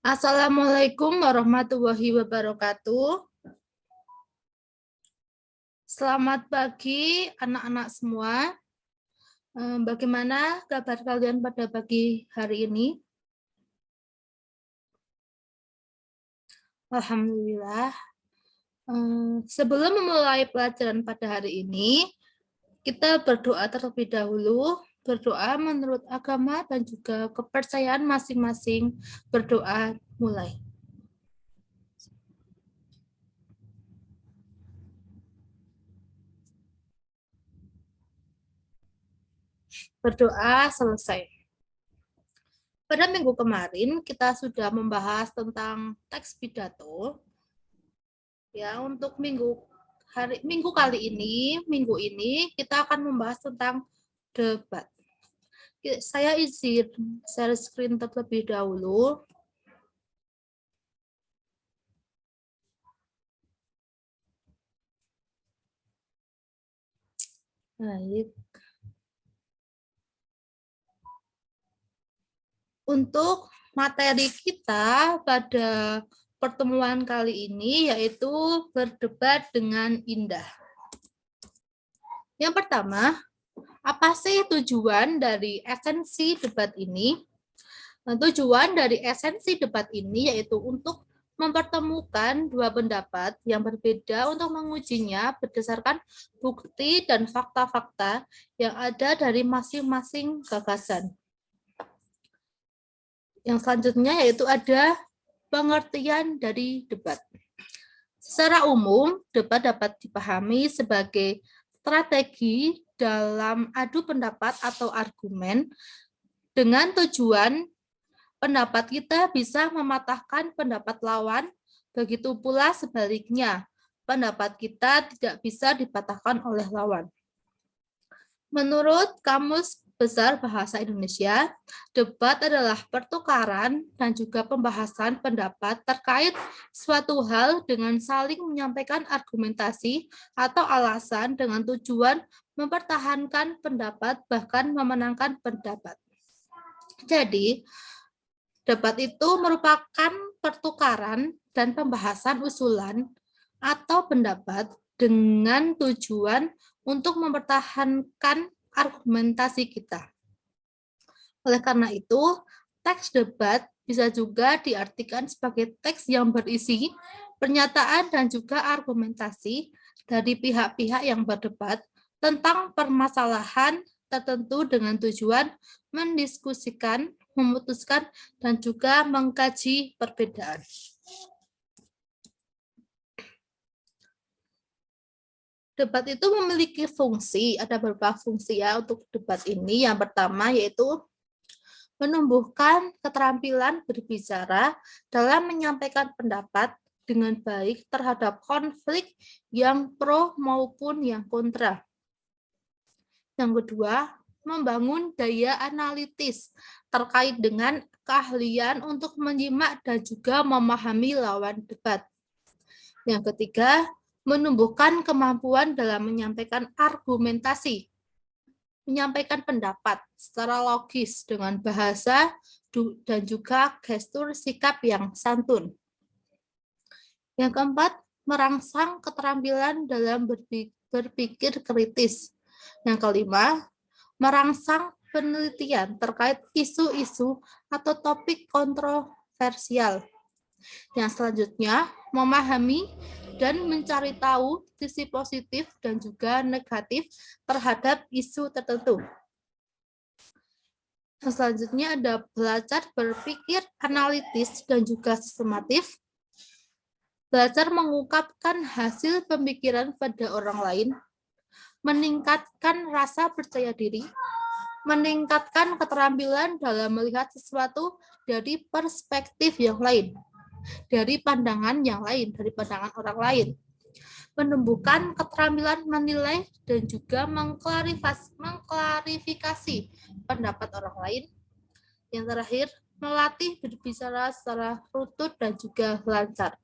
Assalamualaikum warahmatullahi wabarakatuh. Selamat pagi anak-anak semua. Bagaimana kabar kalian pada pagi hari ini? Alhamdulillah. Sebelum memulai pelajaran pada hari ini, kita berdoa terlebih dahulu. Berdoa menurut agama dan juga kepercayaan masing-masing. Berdoa mulai. Berdoa selesai. Pada minggu kemarin kita sudah membahas tentang teks pidato. Ya, untuk minggu kali ini, minggu ini kita akan membahas tentang debat. Saya izin share screen terlebih dahulu. Baik. Untuk materi kita pada pertemuan kali ini yaitu berdebat dengan indah. Yang pertama, apa sih tujuan dari esensi debat ini? Tujuan dari esensi debat ini yaitu untuk mempertemukan dua pendapat yang berbeda untuk mengujinya berdasarkan bukti dan fakta-fakta yang ada dari masing-masing gagasan. Yang selanjutnya yaitu ada pengertian dari debat. Secara umum, debat dapat dipahami sebagai strategi dalam adu pendapat atau argumen dengan tujuan pendapat kita bisa mematahkan pendapat lawan, begitu pula sebaliknya, pendapat kita tidak bisa dipatahkan oleh lawan. Menurut Kamus Besar Bahasa Indonesia, debat adalah pertukaran dan juga pembahasan pendapat terkait suatu hal dengan saling menyampaikan argumentasi atau alasan dengan tujuan mempertahankan pendapat bahkan memenangkan pendapat. Jadi, debat itu merupakan pertukaran dan pembahasan usulan atau pendapat dengan tujuan untuk mempertahankan argumentasi kita. Oleh karena itu, teks debat bisa juga diartikan sebagai teks yang berisi pernyataan dan juga argumentasi dari pihak-pihak yang berdebat tentang permasalahan tertentu dengan tujuan mendiskusikan, memutuskan, dan juga mengkaji perbedaan. Debat itu memiliki fungsi, ada beberapa fungsi ya untuk debat ini. Yang pertama yaitu menumbuhkan keterampilan berbicara dalam menyampaikan pendapat dengan baik terhadap konflik yang pro maupun yang kontra. Yang kedua, membangun daya analitis terkait dengan keahlian untuk menyimak dan juga memahami lawan debat. Yang ketiga, menumbuhkan kemampuan dalam menyampaikan argumentasi, menyampaikan pendapat secara logis dengan bahasa dan juga gestur sikap yang santun. Yang keempat, merangsang keterampilan dalam berpikir kritis. Yang kelima, merangsang penelitian terkait isu-isu atau topik kontroversial. Yang selanjutnya, memahami dan mencari tahu sisi positif dan juga negatif terhadap isu tertentu. Yang selanjutnya ada belajar berpikir analitis dan juga sistematif. Belajar mengungkapkan hasil pemikiran pada orang lain, meningkatkan rasa percaya diri, meningkatkan keterampilan dalam melihat sesuatu dari perspektif yang lain, dari pandangan yang lain, dari pandangan orang lain, menumbuhkan keterampilan menilai dan juga mengklarifikasi pendapat orang lain. Yang terakhir, melatih berbicara secara runtut dan juga lancar.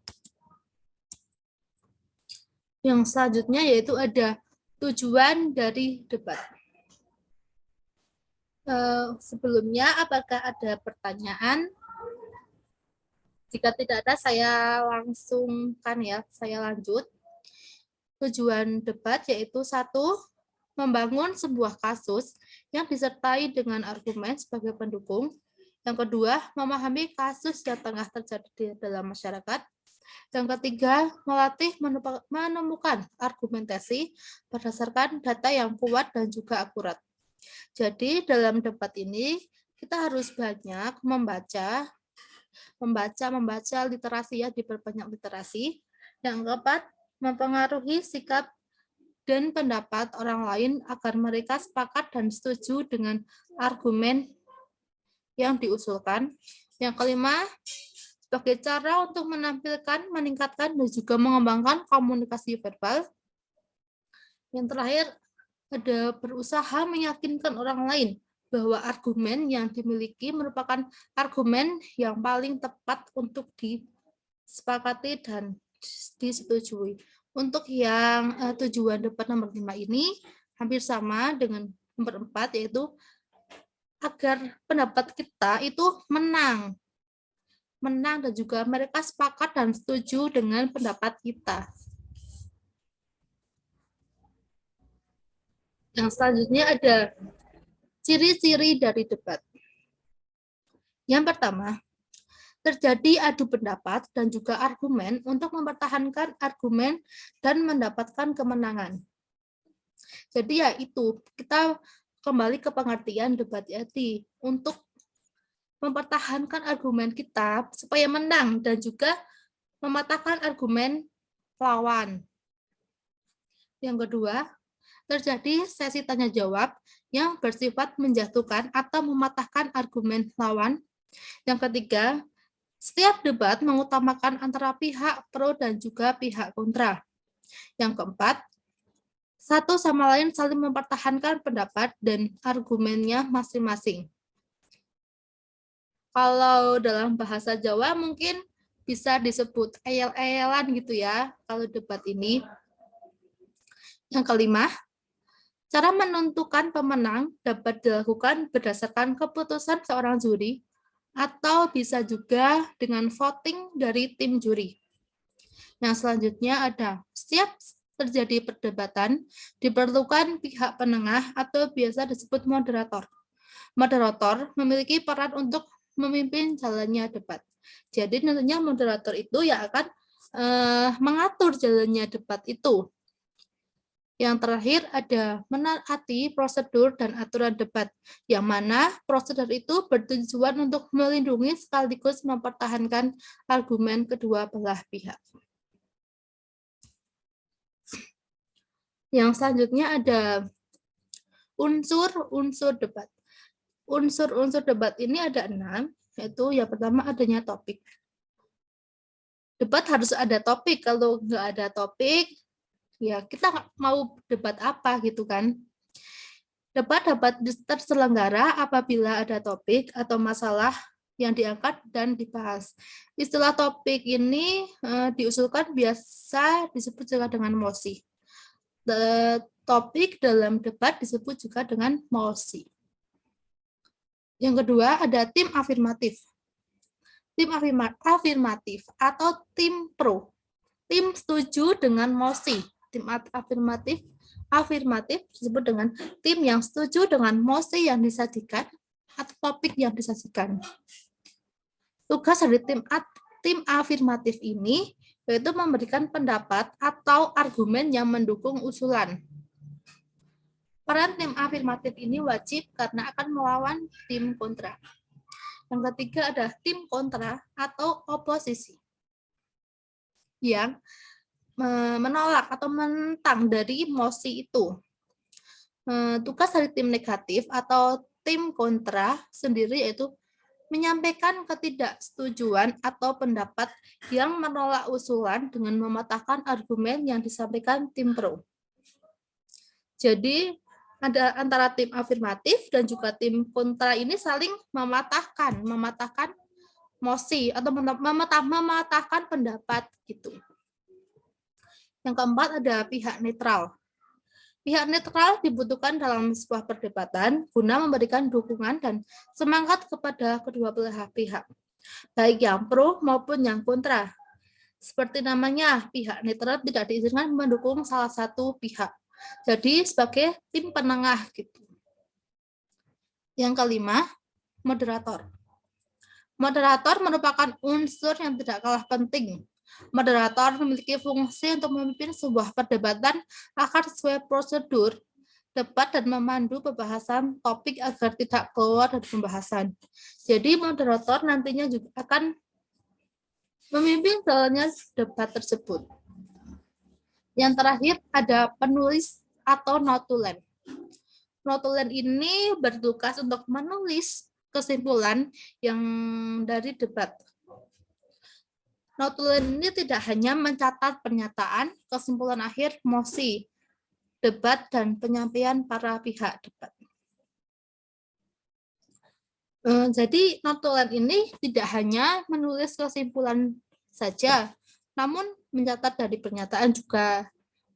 Yang selanjutnya yaitu ada tujuan dari debat. Sebelumnya, apakah ada pertanyaan? Jika tidak ada, saya lanjut. Tujuan debat yaitu satu, membangun sebuah kasus yang disertai dengan argumen sebagai pendukung. Yang kedua, memahami kasus yang tengah terjadi di dalam masyarakat. Yang ketiga, melatih menemukan argumentasi berdasarkan data yang kuat dan juga akurat. Jadi dalam debat ini kita harus banyak membaca literasi ya, diperbanyak literasi. Yang keempat, mempengaruhi sikap dan pendapat orang lain agar mereka sepakat dan setuju dengan argumen yang diusulkan. Yang kelima, sebagai cara untuk meningkatkan, dan juga mengembangkan komunikasi verbal. Yang terakhir, ada berusaha meyakinkan orang lain bahwa argumen yang dimiliki merupakan argumen yang paling tepat untuk disepakati dan disetujui. Untuk yang tujuan debat nomor 5 ini hampir sama dengan nomor 4, yaitu agar pendapat kita itu menang dan juga mereka sepakat dan setuju dengan pendapat kita. Yang selanjutnya ada ciri-ciri dari debat. Yang pertama, terjadi adu pendapat dan juga argumen untuk mempertahankan argumen dan mendapatkan kemenangan. Jadi ya itu, kita kembali ke pengertian debat tadi untuk mempertahankan argumen kita supaya menang dan juga mematahkan argumen lawan. Yang kedua, terjadi sesi tanya jawab yang bersifat menjatuhkan atau mematahkan argumen lawan. Yang ketiga, setiap debat mengutamakan antara pihak pro dan juga pihak kontra. Yang keempat, satu sama lain saling mempertahankan pendapat dan argumennya masing-masing. Kalau dalam bahasa Jawa mungkin bisa disebut eyel-eyelan gitu ya, kalau debat ini. Yang kelima, cara menentukan pemenang dapat dilakukan berdasarkan keputusan seorang juri atau bisa juga dengan voting dari tim juri. Yang selanjutnya ada, setiap terjadi perdebatan, diperlukan pihak penengah atau biasa disebut moderator. Moderator memiliki peran untuk memimpin jalannya debat. Jadi nantinya moderator itu yang akan mengatur jalannya debat itu. Yang terakhir ada menaati prosedur dan aturan debat, yang mana prosedur itu bertujuan untuk melindungi sekaligus mempertahankan argumen kedua belah pihak. Yang selanjutnya ada unsur-unsur debat. Unsur-unsur debat ini ada 6, yaitu yang pertama adanya topik. Debat harus ada topik, kalau nggak ada topik, ya kita nggak mau debat apa gitu kan. Debat dapat terselenggara apabila ada topik atau masalah yang diangkat dan dibahas. Istilah topik ini diusulkan biasa disebut juga dengan mosi. Topik dalam debat disebut juga dengan mosi. Yang kedua ada tim afirmatif. Tim afirmatif atau tim pro. Tim setuju dengan mosi. Tim afirmatif disebut dengan tim yang setuju dengan mosi yang disajikan atau topik yang disajikan. Tugas dari tim afirmatif ini yaitu memberikan pendapat atau argumen yang mendukung usulan. Peran tim afirmatif ini wajib karena akan melawan tim kontra. Yang ketiga ada tim kontra atau oposisi yang menolak atau menentang dari mosi itu. Tugas dari tim negatif atau tim kontra sendiri yaitu menyampaikan ketidaksetujuan atau pendapat yang menolak usulan dengan mematahkan argumen yang disampaikan tim pro. Jadi ada antara tim afirmatif dan juga tim kontra ini saling mematahkan mosi atau mematahkan pendapat gitu. Yang keempat ada pihak netral. Pihak netral dibutuhkan dalam sebuah perdebatan guna memberikan dukungan dan semangat kepada kedua belah pihak. baik yang pro maupun yang kontra. Seperti namanya, pihak netral tidak diizinkan mendukung salah satu pihak. Jadi sebagai tim penengah gitu. Yang kelima, moderator. Moderator merupakan unsur yang tidak kalah penting. Moderator memiliki fungsi untuk memimpin sebuah perdebatan agar sesuai prosedur debat dan memandu pembahasan topik agar tidak keluar dari pembahasan. Jadi moderator nantinya juga akan memimpin jalannya debat tersebut. Yang terakhir ada penulis atau notulen. Notulen ini bertugas untuk menulis kesimpulan yang dari debat. Notulen ini tidak hanya mencatat pernyataan, kesimpulan akhir, mosi, debat, dan penyampaian para pihak debat. Jadi notulen ini tidak hanya menulis kesimpulan saja, namun mencatat dari pernyataan juga,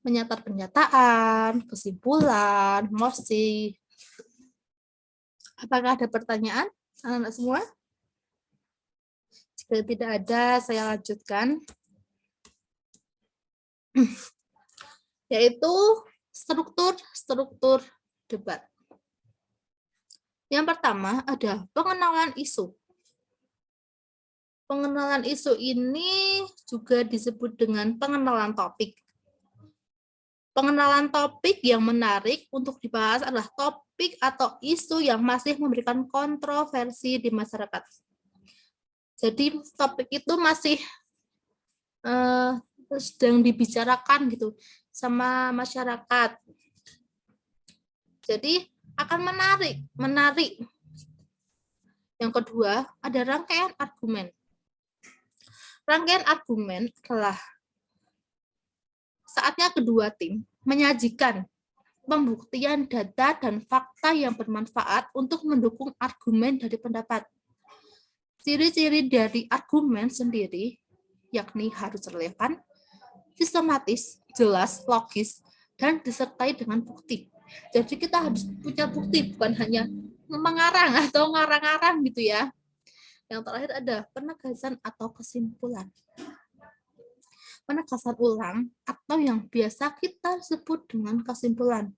mencatat pernyataan, kesimpulan, mosi. Apakah ada pertanyaan, anak-anak semua? Jika tidak ada, saya lanjutkan. Yaitu struktur debat. Yang pertama ada pengenalan isu. Pengenalan isu ini juga disebut dengan pengenalan topik. Pengenalan topik yang menarik untuk dibahas adalah topik atau isu yang masih memberikan kontroversi di masyarakat. Jadi topik itu masih sedang dibicarakan gitu sama masyarakat. Jadi akan menarik. Yang kedua, ada rangkaian argumen. Rangkaian argumen adalah saatnya kedua tim menyajikan pembuktian data dan fakta yang bermanfaat untuk mendukung argumen dari pendapat. Ciri-ciri dari argumen sendiri yakni harus relevan, sistematis, jelas, logis, dan disertai dengan bukti. Jadi kita harus punya bukti, bukan hanya mengarang atau ngarang-ngarang gitu ya. Yang terakhir ada penegasan atau kesimpulan. Penegasan ulang atau yang biasa kita sebut dengan kesimpulan.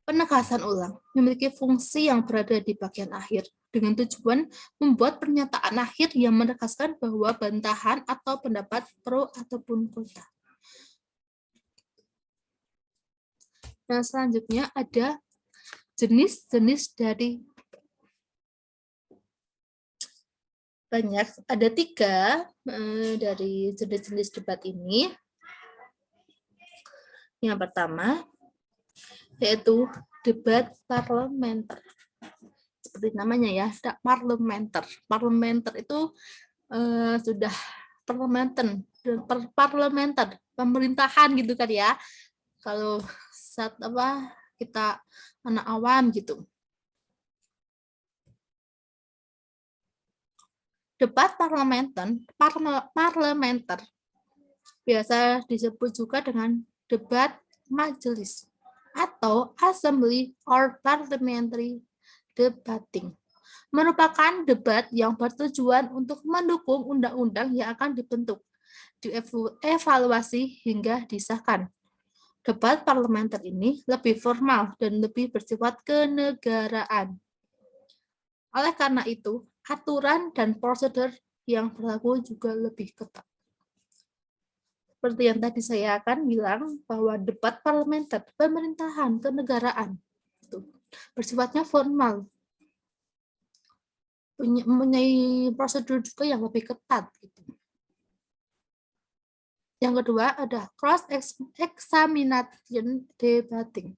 Penegasan ulang memiliki fungsi yang berada di bagian akhir dengan tujuan membuat pernyataan akhir yang menegaskan bahwa bantahan atau pendapat pro ataupun kontra. Nah, selanjutnya ada jenis-jenis dari banyak, ada 3 dari jenis-jenis debat ini. Yang pertama yaitu debat parlementer. Seperti namanya ya, parlementer. Parlementer itu sudah parlementer, pemerintahan gitu kan ya. Kalau saat kita anak awam gitu. Debat parlementer biasa disebut juga dengan debat majelis atau assembly or parliamentary debating. Merupakan debat yang bertujuan untuk mendukung undang-undang yang akan dibentuk, dievaluasi hingga disahkan. Debat parlementer ini lebih formal dan lebih bersifat kenegaraan. Oleh karena itu, aturan dan prosedur yang berlaku juga lebih ketat. Seperti yang tadi saya akan bilang bahwa debat parlementer, pemerintahan, kenegaraan itu bersifatnya formal, mempunyai prosedur juga yang lebih ketat. Gitu. Yang kedua ada cross examination debating.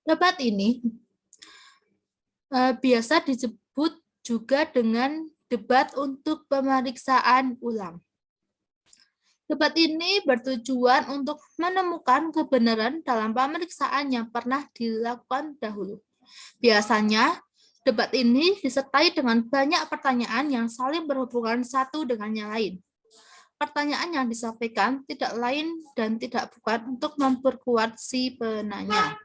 Debat ini biasa disebut juga dengan debat untuk pemeriksaan ulang. Debat ini bertujuan untuk menemukan kebenaran dalam pemeriksaan yang pernah dilakukan dahulu. Biasanya, debat ini disertai dengan banyak pertanyaan yang saling berhubungan satu dengan yang lain. Pertanyaan yang disampaikan tidak lain dan tidak bukan untuk memperkuat si penanya.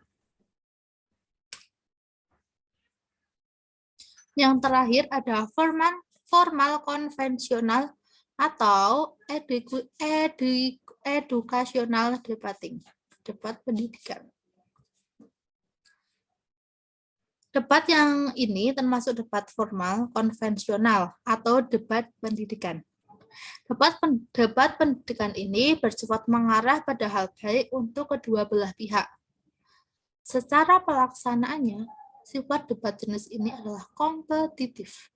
Yang terakhir ada formal konvensional atau educational debating, debat pendidikan. Debat yang ini termasuk debat formal konvensional atau debat pendidikan. Debat pendidikan ini bersifat mengarah pada hal baik untuk kedua belah pihak. Secara pelaksanaannya, sifat debat jenis ini adalah kompetitif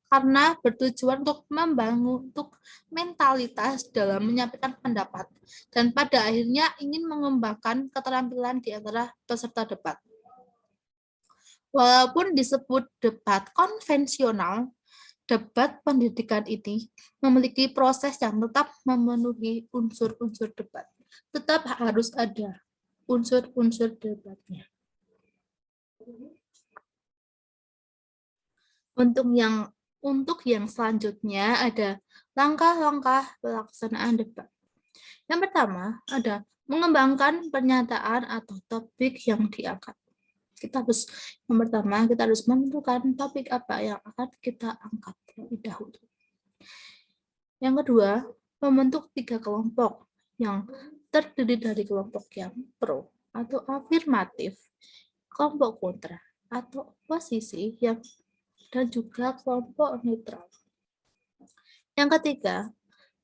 karena bertujuan untuk membangun mentalitas dalam menyampaikan pendapat dan pada akhirnya ingin mengembangkan keterampilan di antara peserta debat. Walaupun disebut debat konvensional, debat pendidikan ini memiliki proses yang tetap memenuhi unsur-unsur debat. Tetap harus ada unsur-unsur debatnya. Untuk yang selanjutnya ada langkah-langkah pelaksanaan debat. Yang pertama ada mengembangkan pernyataan atau topik yang diangkat. Yang pertama kita harus menentukan topik apa yang akan kita angkat terlebih dahulu. Yang kedua, membentuk 3 kelompok yang terdiri dari kelompok yang pro atau afirmatif, kelompok kontra atau oposisi dan juga kelompok netral. Yang ketiga,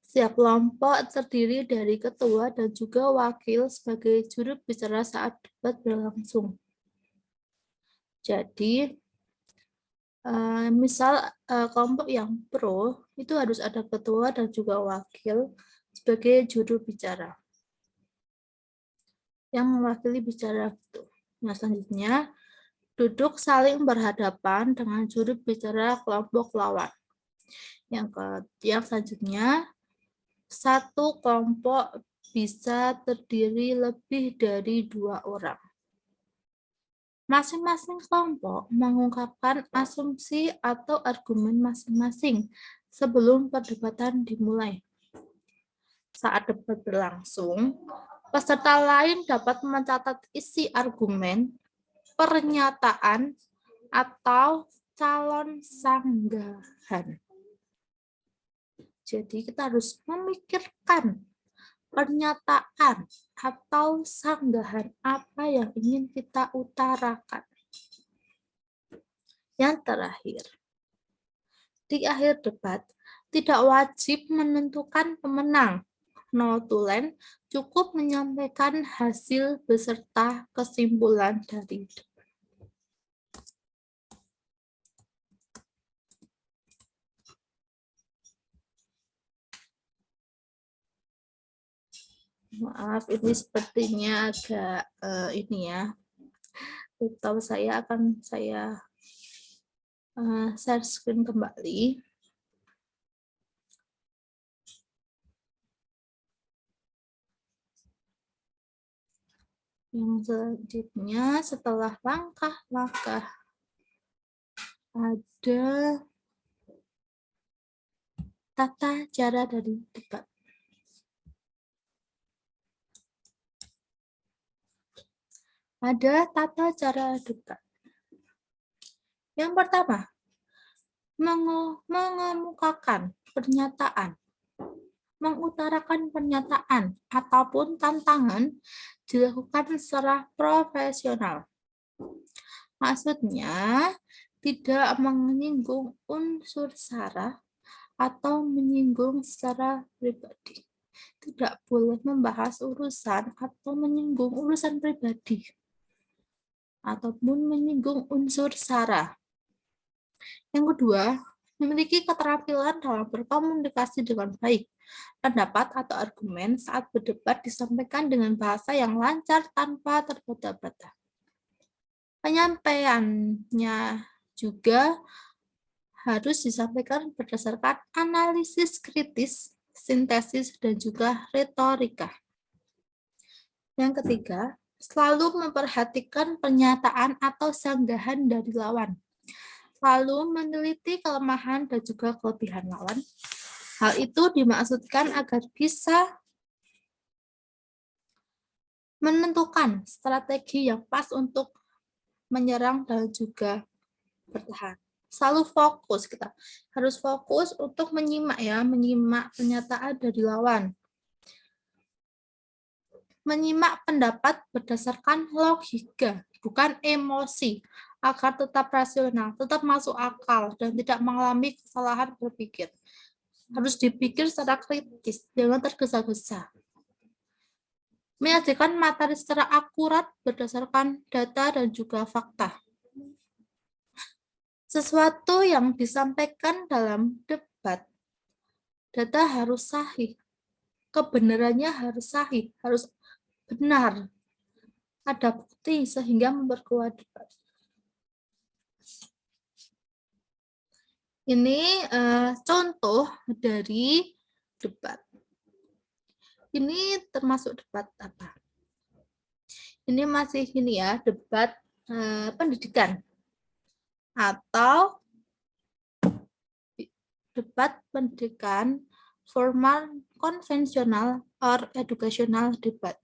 setiap kelompok terdiri dari ketua dan juga wakil sebagai juru bicara saat debat berlangsung. Jadi, misal kelompok yang pro itu harus ada ketua dan juga wakil sebagai juru bicara yang mewakili bicara itu. Nah, selanjutnya duduk saling berhadapan dengan juru bicara kelompok lawan. Yang selanjutnya satu kelompok bisa terdiri lebih dari 2 orang. Masing-masing kelompok mengungkapkan asumsi atau argumen masing-masing sebelum perdebatan dimulai. Saat debat berlangsung, peserta lain dapat mencatat isi argumen, pernyataan, atau calon sanggahan. Jadi kita harus memikirkan pernyataan atau sanggahan apa yang ingin kita utarakan. Yang terakhir, di akhir debat tidak wajib menentukan pemenang. Notulen cukup menyampaikan hasil beserta kesimpulan dari debat. Maaf, ini sepertinya agak ini ya. Tahu saya akan share screen kembali. Yang selanjutnya setelah langkah-langkah ada tata cara dari debat. Ada tata cara debat. Yang pertama, mengemukakan pernyataan, mengutarakan pernyataan ataupun tantangan dilakukan secara profesional. Maksudnya, tidak menyinggung unsur sara atau menyinggung secara pribadi. Tidak boleh membahas urusan atau menyinggung urusan pribadi ataupun menyinggung unsur sara. Yang kedua, memiliki keterampilan dalam berkomunikasi dengan baik. Pendapat atau argumen saat berdebat disampaikan dengan bahasa yang lancar tanpa terbata-bata. Penyampaiannya juga harus disampaikan berdasarkan analisis kritis, sintesis, dan juga retorika. Yang ketiga, selalu memperhatikan pernyataan atau sanggahan dari lawan. Lalu meneliti kelemahan dan juga kelebihan lawan. Hal itu dimaksudkan agar bisa menentukan strategi yang pas untuk menyerang dan juga bertahan. selalu fokus, kita harus fokus untuk menyimak ya, menyimak pernyataan dari lawan. Menyimak pendapat berdasarkan logika, bukan emosi, agar tetap rasional, tetap masuk akal, dan tidak mengalami kesalahan berpikir. Harus dipikir secara kritis, jangan tergesa-gesa. Menyajikan materi secara akurat berdasarkan data dan juga fakta. Sesuatu yang disampaikan dalam debat, data harus sahih, kebenarannya harus sahih, harus benar, ada bukti sehingga memperkuat debat. Ini contoh dari debat. Ini termasuk debat apa? Ini masih ini ya, debat pendidikan atau debat pendidikan formal, konvensional, or educational debat.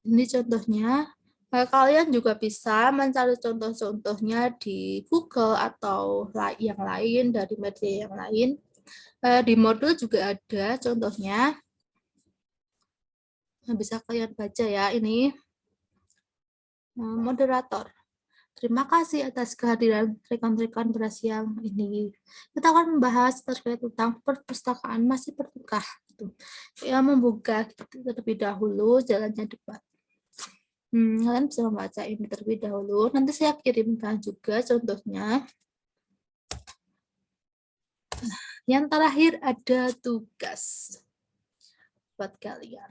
Ini contohnya. Kalian juga bisa mencari contoh-contohnya di Google atau yang lain, dari media yang lain. Di modul juga ada contohnya. Bisa kalian baca ya, ini moderator. Terima kasih atas kehadiran rekan-rekan beras yang ini. Kita akan membahas terkait tentang perpustakaan masih bertukah. Ya, membuka terlebih dahulu jalannya debat. Kalian bisa membaca ini terlebih dahulu. Nanti saya kirimkan juga contohnya. Yang terakhir ada tugas buat kalian.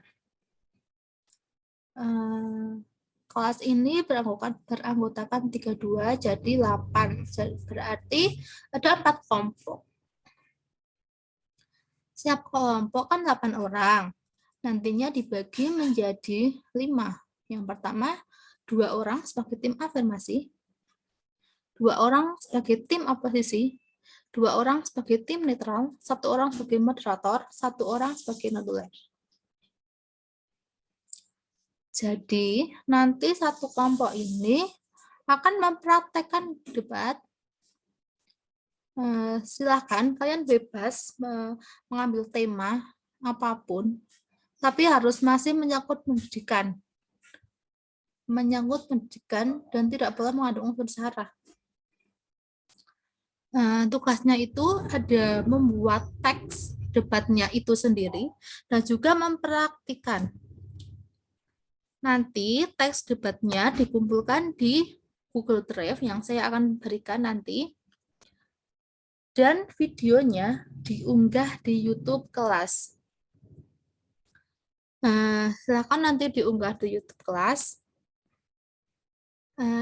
Kelas ini beranggotakan 32, jadi 8. Berarti ada 4 kelompok. Setiap kelompok kan 8 orang. Nantinya dibagi menjadi 5. Yang pertama, 2 orang sebagai tim afirmasi, 2 orang sebagai tim oposisi, 2 orang sebagai tim netral, 1 orang sebagai moderator, 1 orang sebagai notuler. Jadi, nanti satu kelompok ini akan mempraktekkan debat. Silakan, kalian bebas mengambil tema apapun, tapi harus masih menyangkut pendidikan. Dan tidak boleh mengandung unsur sara. Tugasnya itu ada membuat teks debatnya itu sendiri dan juga mempraktikkan. Nanti teks debatnya dikumpulkan di Google Drive yang saya akan berikan nanti, dan videonya diunggah di YouTube kelas. Silakan nanti diunggah di YouTube kelas.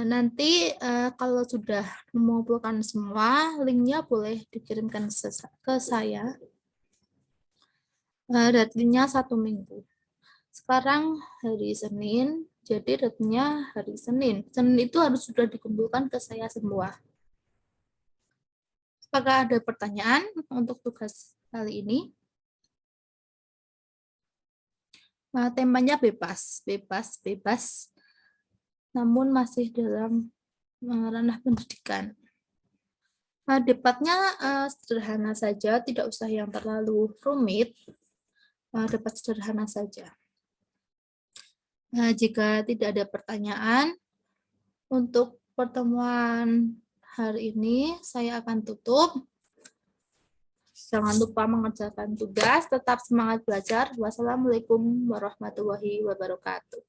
Nanti kalau sudah mengumpulkan semua, linknya boleh dikirimkan ke saya. Datinya 1 minggu. Sekarang hari Senin, jadi datinya hari Senin. Senin itu harus sudah dikumpulkan ke saya semua. Apakah ada pertanyaan untuk tugas kali ini? Temanya bebas. Namun masih dalam ranah pendidikan. Debatnya sederhana saja, tidak usah yang terlalu rumit. Debat sederhana saja. Jika tidak ada pertanyaan, untuk pertemuan hari ini saya akan tutup. Jangan lupa mengerjakan tugas, tetap semangat belajar. Wassalamualaikum warahmatullahi wabarakatuh.